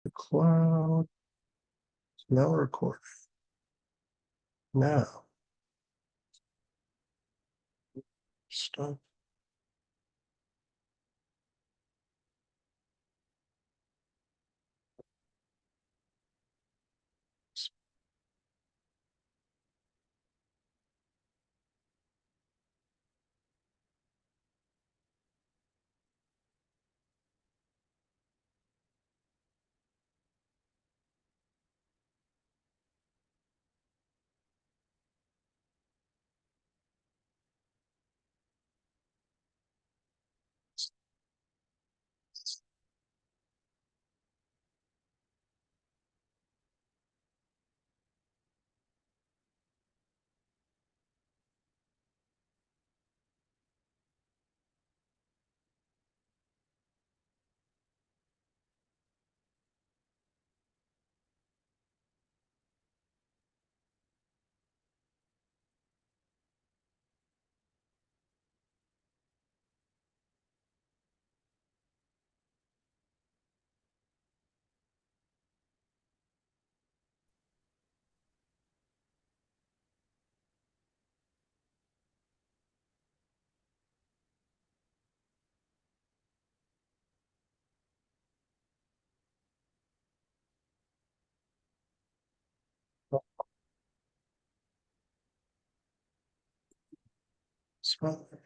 the cloud. Now record. Now stop.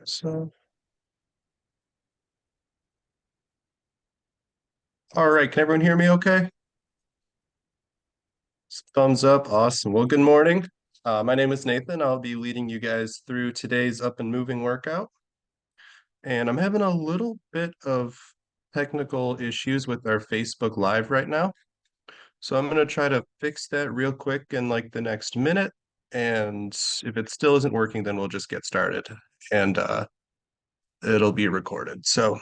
So, all right. Can everyone hear me okay? Thumbs up. Awesome. Well, good morning. My name is Nathan. I'll be leading you guys through today's up and moving workout. And I'm having a little bit of technical issues with our Facebook Live right now. So I'm going to try to fix that real quick in like the next minute. And if it still isn't working, then we'll just get started and it'll be recorded. So,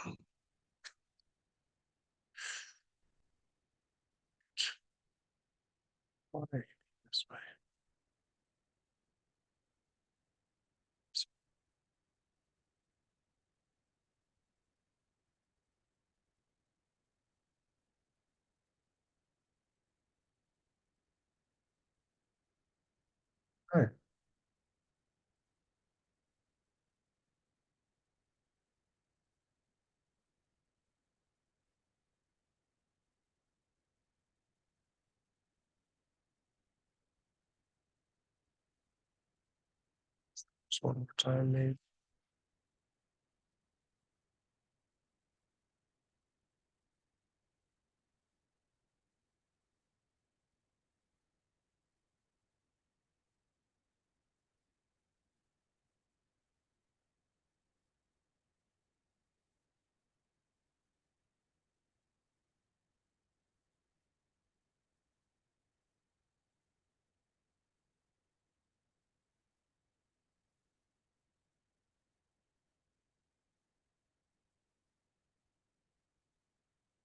why this way? All right. Just one more time, maybe.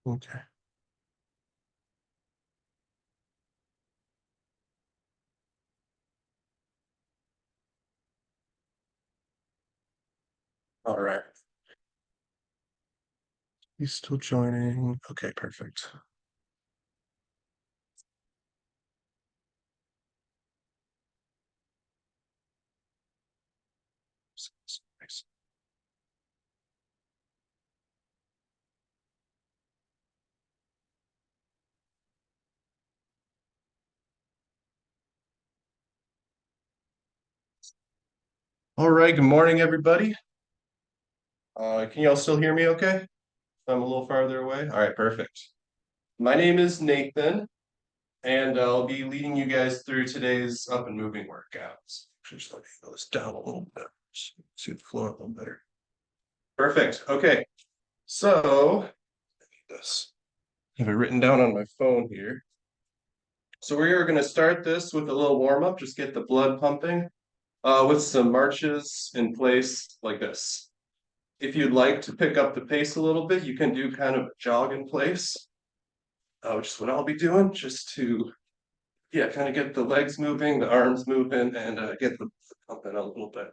Okay. All right. He's still joining. Okay, perfect. Nice. All right, good morning, everybody. Can you all still hear me okay? I'm a little farther away. All right, perfect. My name is Nathan, and I'll be leading you guys through today's up and moving workouts. Just let me go this down a little bit. See the floor a little better. Perfect. Okay. So, this. I have it written down on my phone here. So we are going to start this with a little warm up, just get the blood pumping, with some marches in place like this. If you'd like to pick up the pace a little bit, you can do kind of a jog in place, which is what I'll be doing, just to, yeah, kind of get the legs moving, the arms moving, and get the pumping a little bit.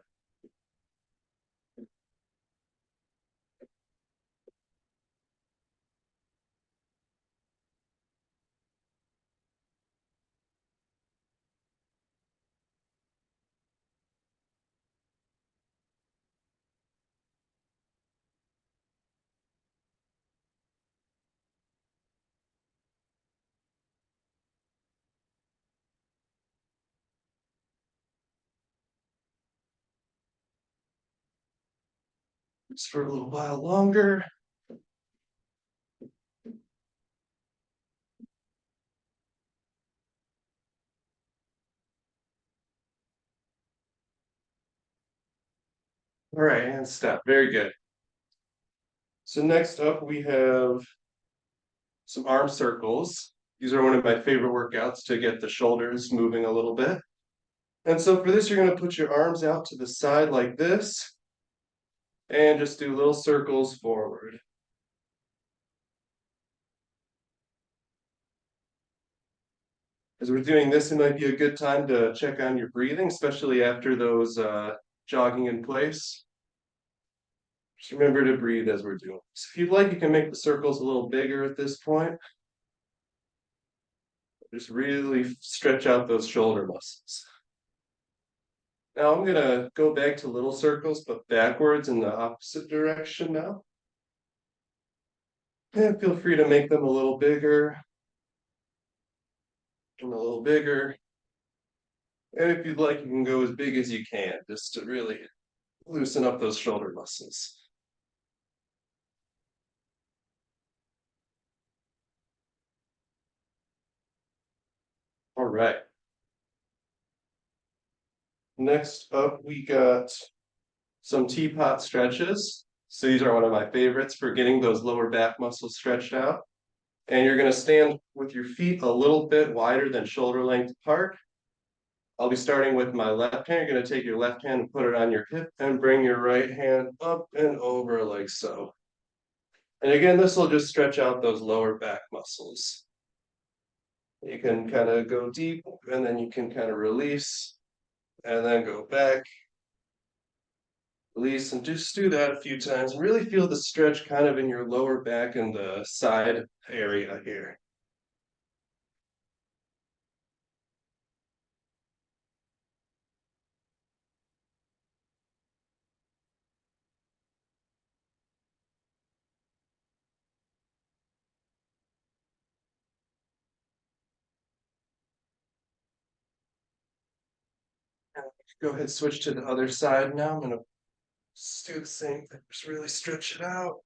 just for a little while longer. All right, and stop. Very good. So next up, we have some arm circles. These are one of my favorite workouts to get the shoulders moving a little bit. And so for this, you're going to put your arms out to the side like this and just do little circles forward. As we're doing this, it might be a good time to check on your breathing, especially after those jogging in place. Just remember to breathe as we're doing this. If you'd like, you can make the circles a little bigger at this point. Just really stretch out those shoulder muscles. Now I'm gonna go back to little circles, but backwards in the opposite direction now. And feel free to make them a little bigger and a little bigger. And if you'd like, you can go as big as you can, just to really loosen up those shoulder muscles. All right. Next up, we got some teapot stretches. So these are one of my favorites for getting those lower back muscles stretched out. And you're going to stand with your feet a little bit wider than shoulder length apart. I'll be starting with my left hand. You're going to take your left hand and put it on your hip and bring your right hand up and over like so. And again, this will just stretch out those lower back muscles. You can kind of go deep and then you can kind of release and then go back, release, and just do that a few times and really feel the stretch kind of in your lower back and the side area here. Go ahead, switch to the other side now. I'm going to just do the same thing, just really stretch it out.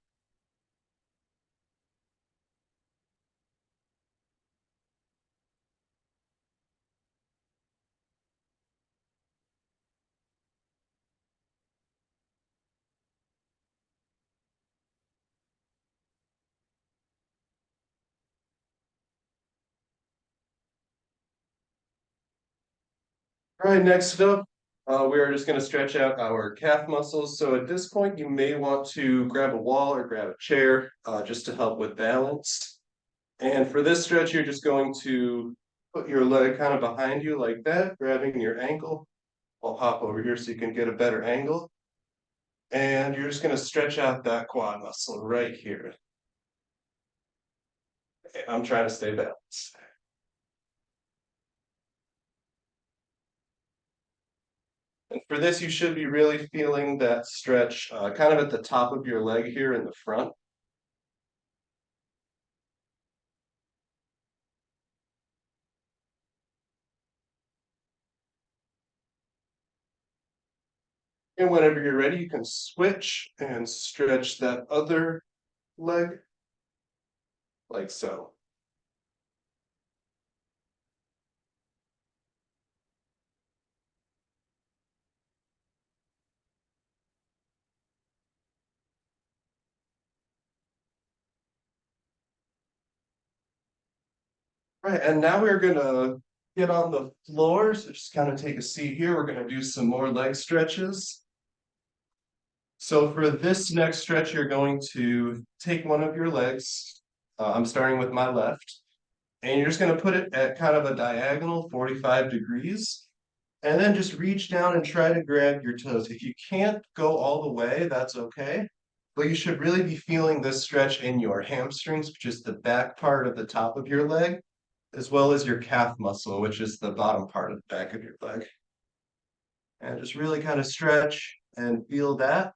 All right, next up, we are just going to stretch out our calf muscles. So at this point, you may want to grab a wall or grab a chair just to help with balance. And for this stretch, you're just going to put your leg kind of behind you like that, grabbing your ankle. I'll hop over here so you can get a better angle. And you're just going to stretch out that quad muscle right here. I'm trying to stay balanced. And for this, you should be really feeling that stretch kind of at the top of your leg here in the front. And whenever you're ready, you can switch and stretch that other leg like so. Right, and now we're gonna get on the floor. So just kind of take a seat here. We're gonna do some more leg stretches. So for this next stretch, you're going to take one of your legs. I'm starting with my left, and you're just gonna put it at kind of a diagonal 45 degrees. And then just reach down and try to grab your toes. If you can't go all the way, that's okay. But you should really be feeling this stretch in your hamstrings, which is the back part of the top of your leg, as well as your calf muscle, which is the bottom part of the back of your leg. And just really kind of stretch and feel that.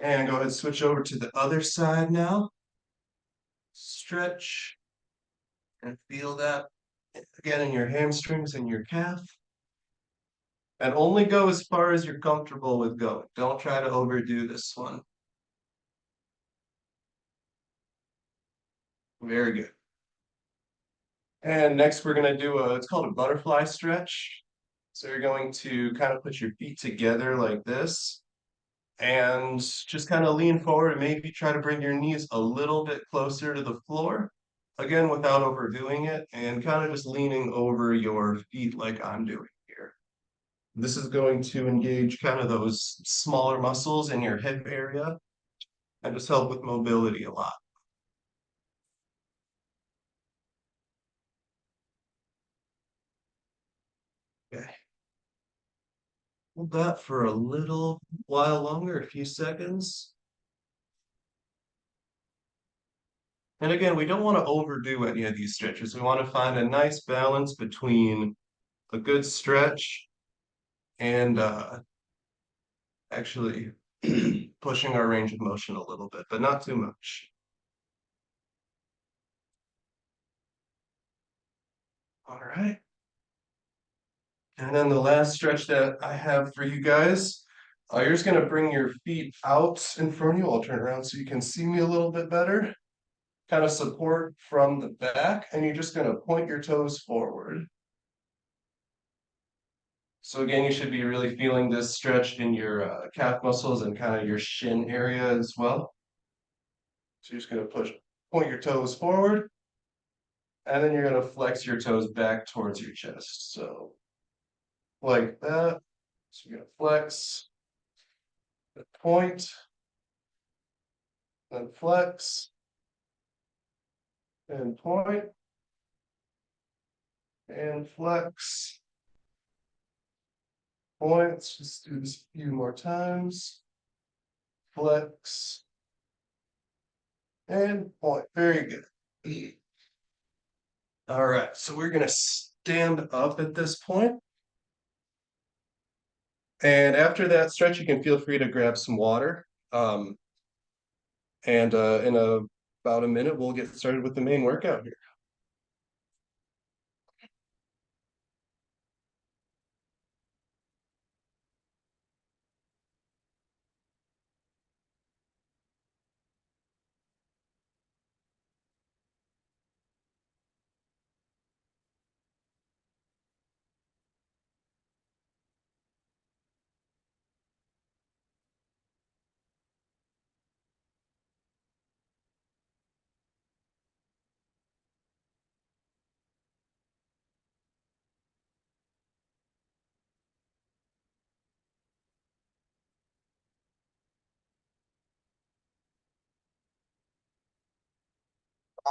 And go ahead and switch over to the other side now. Stretch and feel that again in your hamstrings and your calf. And only go as far as you're comfortable with going. Don't try to overdo this one. Very good. And next we're going to do it's called a butterfly stretch. So you're going to kind of put your feet together like this and just kind of lean forward and maybe try to bring your knees a little bit closer to the floor. Again, without overdoing it and kind of just leaning over your feet like I'm doing here. This is going to engage kind of those smaller muscles in your hip area and just help with mobility a lot. Okay. Hold that for a little while longer, a few seconds. And again, we don't want to overdo any of these stretches. We want to find a nice balance between a good stretch and actually pushing our range of motion a little bit, but not too much. All right. And then the last stretch that I have for you guys, you're just going to bring your feet out in front of you. I'll turn around so you can see me a little bit better. Kind of support from the back, and you're just going to point your toes forward. So again, you should be really feeling this stretch in your calf muscles and kind of your shin area as well. So you're just going to point your toes forward, and then you're going to flex your toes back towards your chest. So like that. So you're going to flex, then point, then flex, and point, and flex. Points. Just do this a few more times. Flex, and point. Very good. All right, so we're going to stand up at this point. And after that stretch, you can feel free to grab some water. And in about a minute, we'll get started with the main workout here.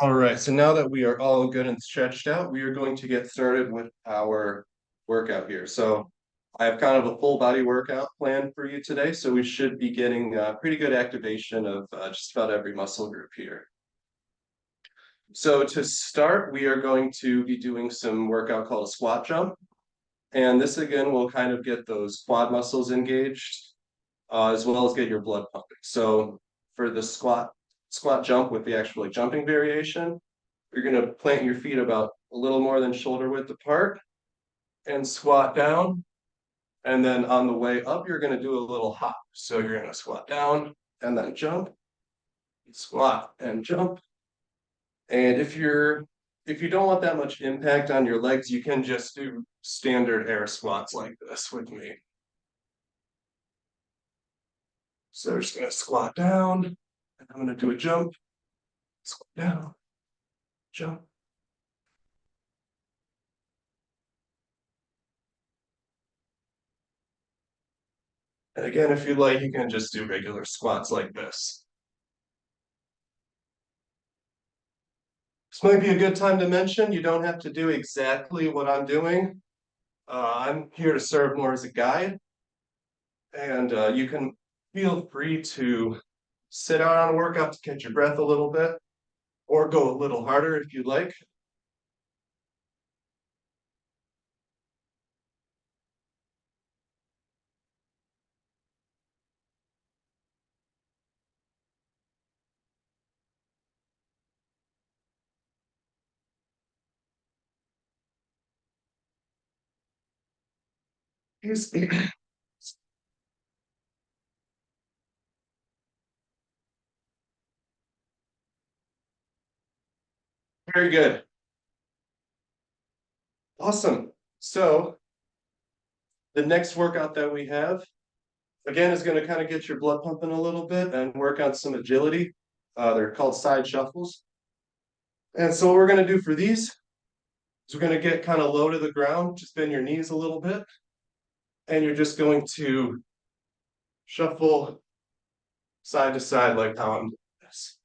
All right, so now that we are all good and stretched out, we are going to get started with our workout here. So I have kind of a full body workout plan for you today, so we should be getting pretty good activation of just about every muscle group here. So to start, we are going to be doing some workout called a squat jump. And this again will kind of get those quad muscles engaged, as well as get your blood pumping. So for the squat jump with the actual like, jumping variation, you're going to plant your feet about a little more than shoulder width apart and squat down. And then on the way up, you're going to do a little hop. So you're going to squat down and then jump, squat and jump. And if you don't want that much impact on your legs, you can just do standard air squats like this with me. So we're just going to squat down, and I'm going to do a jump, squat down, jump. And again, if you like, you can just do regular squats like this. This might be a good time to mention, you don't have to do exactly what I'm doing. I'm here to serve more as a guide, and you can feel free to sit out on a workout to catch your breath a little bit, or go a little harder if you'd like. Very good. Awesome. So the next workout that we have, again, is going to kind of get your blood pumping a little bit and work on some agility. They're called side shuffles. And so what we're going to do for these is we're going to get kind of low to the ground, just bend your knees a little bit, and you're just going to shuffle side to side like how I'm doing this.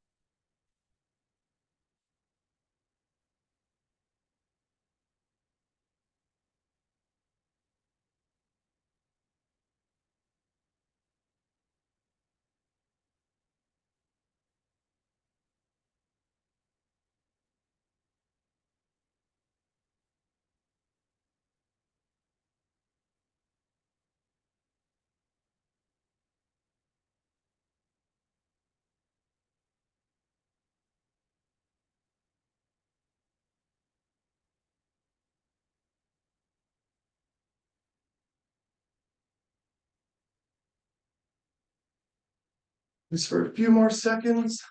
Just for a few more seconds.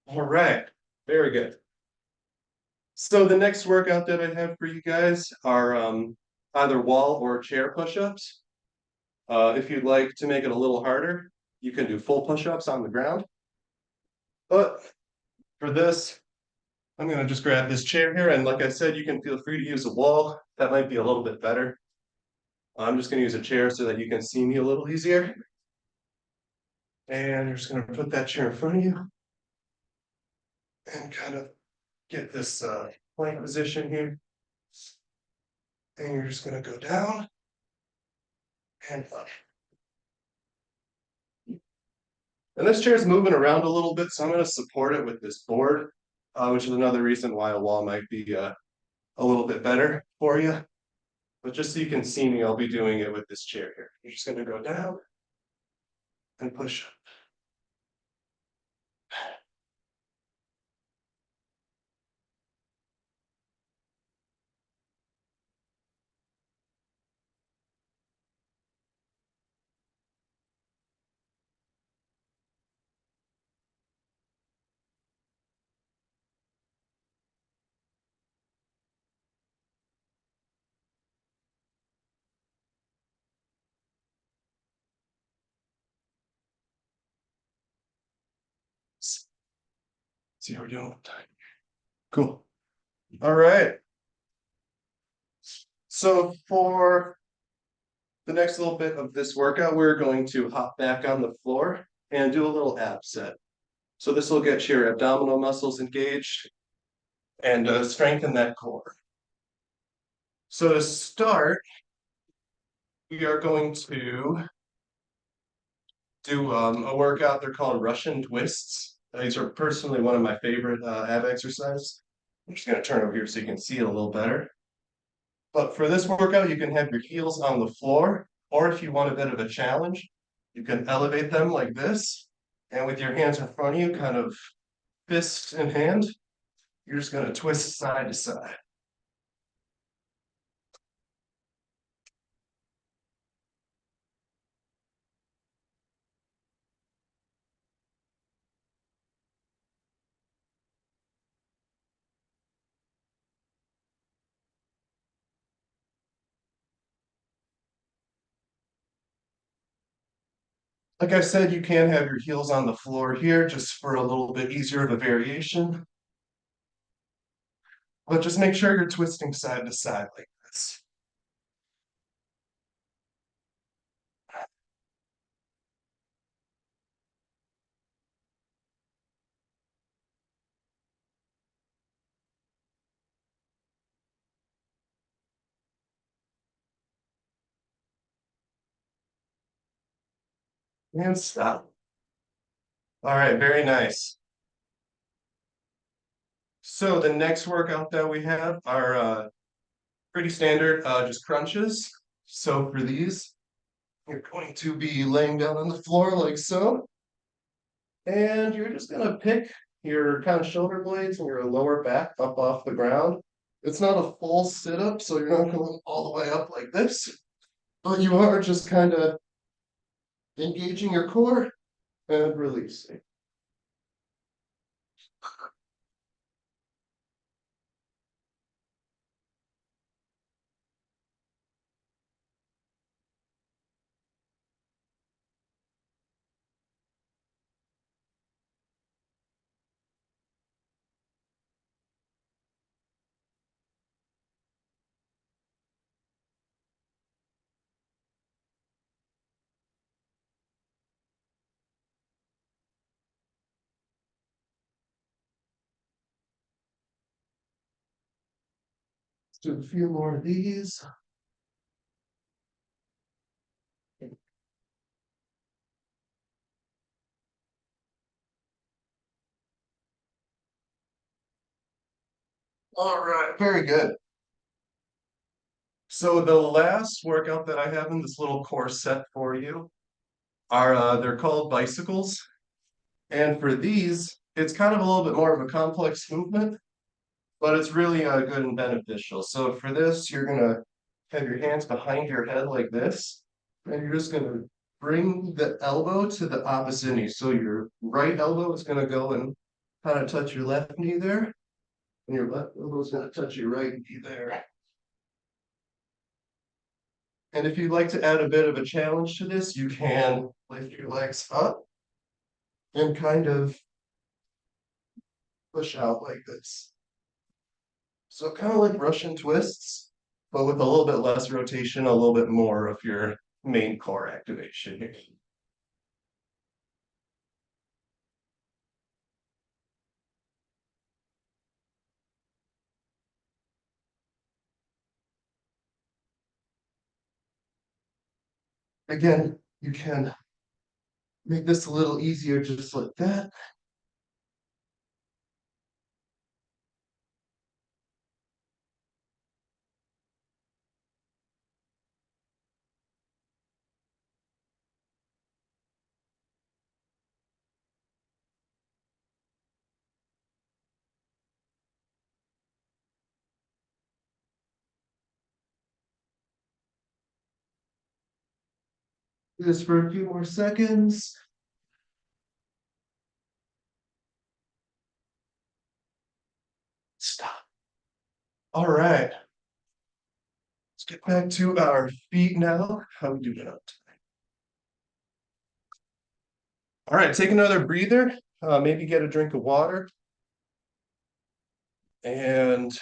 All right, very good. So the next workout that I have for you guys are either wall or chair push-ups. If you'd like to make it a little harder, you can do full push-ups on the ground. But for this, I'm going to just grab this chair here. And like I said, you can feel free to use a wall. That might be a little bit better. I'm just going to use a chair so that you can see me a little easier. And you're just going to put that chair in front of you and kind of get this plank position here. And you're just going to go down and up. And this chair is moving around a little bit, so I'm going to support it with this board, which is another reason why a wall might be a little bit better for you. But just so you can see me, I'll be doing it with this chair here. You're just going to go down and push up. See how we're doing with time. Cool. All right. So for the next little bit of this workout, we're going to hop back on the floor and do a little ab set. So this will get your abdominal muscles engaged and strengthen that core. So to start, we are going to do a workout. They're called Russian twists. These are personally one of my favorite ab exercises. I'm just going to turn over here so you can see it a little better. But for this workout, you can have your heels on the floor, or if you want a bit of a challenge, you can elevate them like this. And with your hands in front of you, kind of fist in hand, you're just going to twist side to side. Like I said, you can have your heels on the floor here just for a little bit easier of a variation. But just make sure you're twisting side to side like this. And stop. All right, very nice. So the next workout that we have are pretty standard, just crunches. So for these, you're going to be laying down on the floor like so. And you're just gonna pick your kind of shoulder blades and your lower back up off the ground. It's not a full sit-up, so you're not going all the way up like this, but you are just kind of engaging your core and releasing. Let's do a few more of these. All right, very good. So the last workout that I have in this little core set for you are they're called bicycles. And for these, it's kind of a little bit more of a complex movement, but it's really good and beneficial. So for this, you're gonna have your hands behind your head like this, and you're just gonna bring the elbow to the opposite knee. So your right elbow is gonna go and kind of touch your left knee there, and your left elbow is gonna touch your right knee there. And if you'd like to add a bit of a challenge to this, you can lift your legs up and kind of push out like this. So kind of like Russian twists, but with a little bit less rotation, a little bit more of your main core activation here. Again, you can make this a little easier just like that. Do this for a few more seconds. Stop. All right, let's get back to our feet now. How we doing up? All right, take another breather. Maybe get a drink of water. And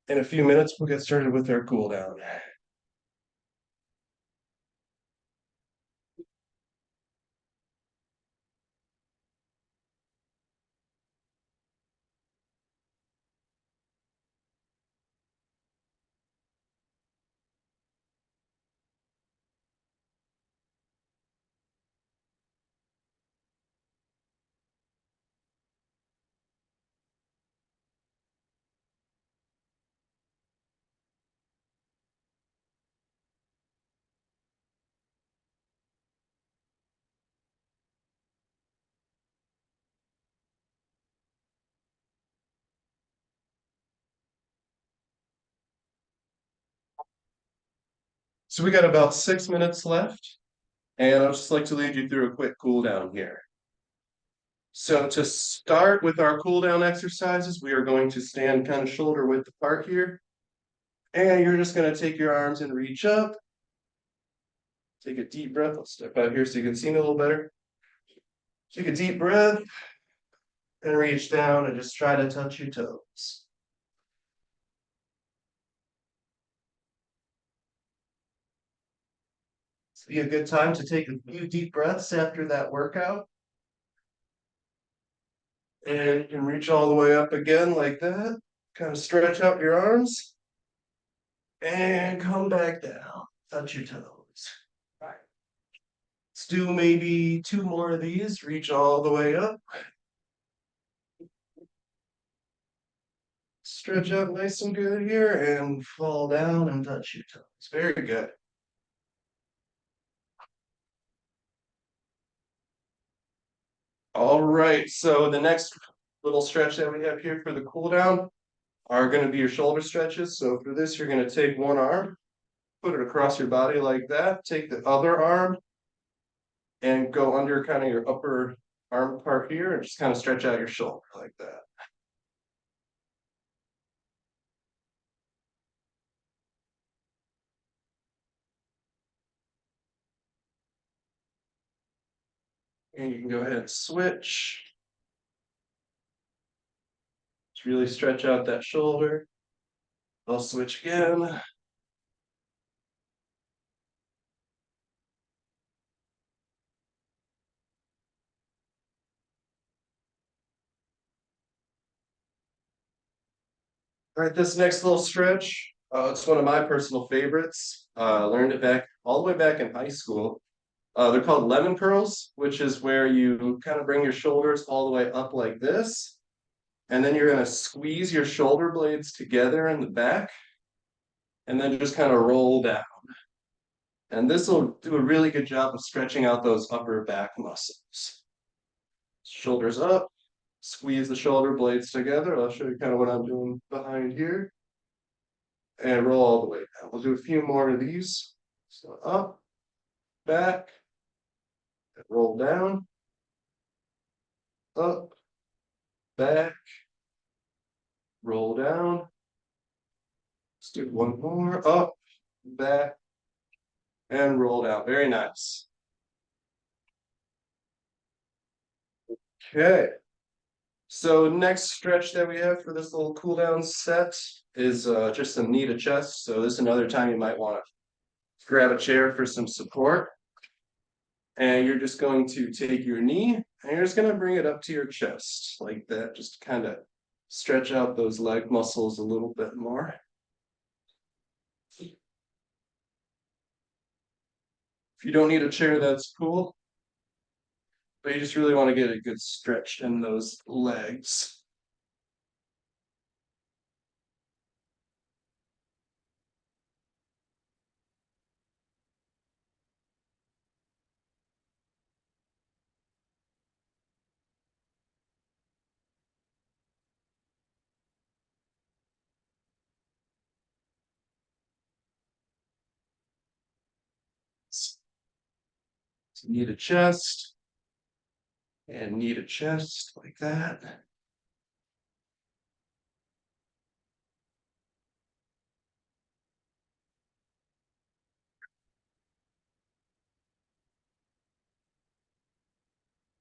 in a few minutes, we'll get started with our cool down. So we got about 6 minutes left, and I'd just like to lead you through a quick cool down here. So to start with our cool down exercises, we are going to stand kind of shoulder width apart here. And you're just going to take your arms and reach up. Take a deep breath. I'll step out here so you can see me a little better. Take a deep breath and reach down and just try to touch your toes. It's be a good time to take a few deep breaths after that workout. And you can reach all the way up again like that. Kind of stretch out your arms and come back down. Touch your toes. All right. Let's do maybe two more of these. Reach all the way up. Stretch out nice and good here and fall down and touch your toes. Very good. All right, so the next little stretch that we have here for the cool down are going to be your shoulder stretches. So for this, you're going to take one arm, put it across your body like that, take the other arm and go under kind of your upper arm part here and just kind of stretch out your shoulder like that. And you can go ahead and switch. Just really stretch out that shoulder. I'll switch again. All right, this next little stretch, it's one of my personal favorites. I learned it back all the way back in high school. They're called lemon curls, which is where you kind of bring your shoulders all the way up like this. And then you're going to squeeze your shoulder blades together in the back and then just kind of roll down. And this will do a really good job of stretching out those upper back muscles. Shoulders up, squeeze the shoulder blades together. I'll show you kind of what I'm doing behind here. And roll all the way down. We'll do a few more of these. So up, back, and roll down, up, back, roll down. Let's do one more, up, back, and roll down. Very nice. Okay. So next stretch that we have for this little cool down set is just some knee to chest. So this is another time you might want to grab a chair for some support. And you're just going to take your knee and you're just going to bring it up to your chest like that. Just kind of stretch out those leg muscles a little bit more. If you don't need a chair, that's cool. But you just really want to get a good stretch in those legs. So knee to chest and knee to chest like that.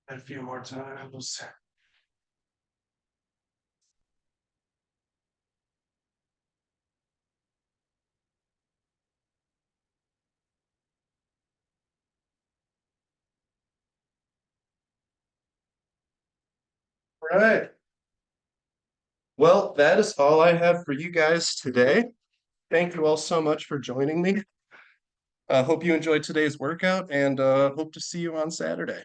A few more times. All right. Well, that is all I have for you guys today. Thank you all so much for joining me. Hope you enjoyed today's workout and hope to see you on Saturday.